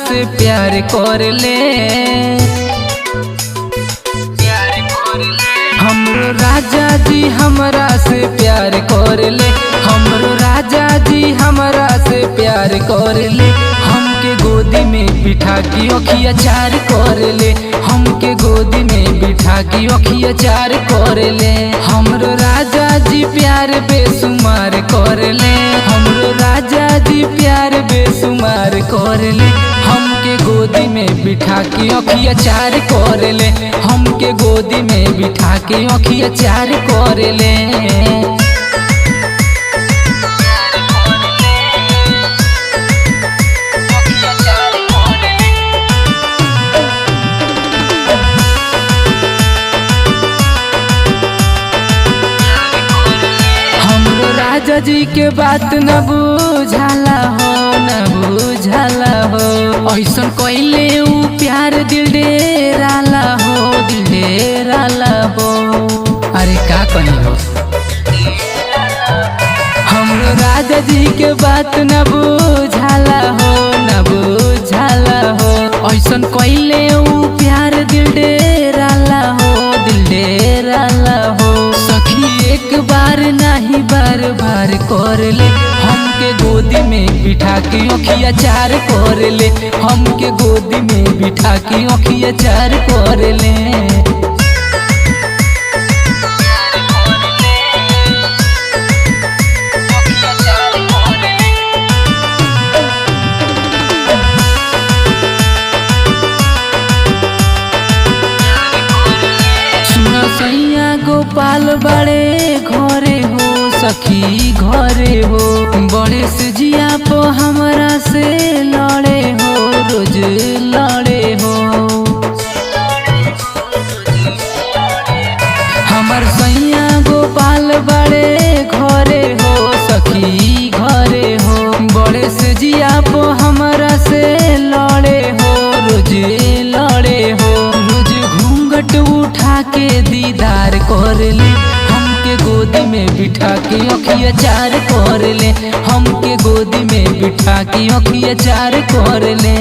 से प्यार कर ले। हमरो राजा जी हमरा से प्यार कर ले। हमरो राजा जी हमरा से प्यार कर ले। हमके गोदी में बिठा के अखिया चार कर ले। हमके गोदी में बिठा के अखिया चार कर ले। हमरो राजा जी प्यार बेसुमार कर ले। हमरो राजा जी प्यार बेसुमार कर ले। हमके गोदी में बिठा के अखिया चार कर ले। हमके गोदी में बिठा के अखिया चार कर ले। राजा जी के बात न बुझाला हो, न बुझाला हो। ऐसन कइले ऊ प्यार दिल डेराला हो, दिल डेराला हो। अरे का कही हो, हमरो राजा जी के बात न बुझाला हो, न बुझाला हो। ऐसन कइले ऊ प्यार दिल डेराला हो, दिल डेराला हो। सखी एक बार नहीं बार बार कर ले। हमके गोदी में बिठा के अखिया चार कर ले। हमके गोदी में बिठा के अखिया चार कर ले। सैया गोपाल बड़े घरे हो, सखी घरे हो। बड़े से जिया पो हमरा से लड़े हो, रोज लड़े हो। हमर सैया गोपाल बड़े घरे हो, सखी घरे हो। बड़े से जिया पो हमरा से लड़े हो, रोज लड़े हो। रोज घूंघट उठा के दीदार कर ले। हमके गोदी में बिठा के अखिया चार कर ले। हमके गोदी में बिठा के अखिया चार कर ले।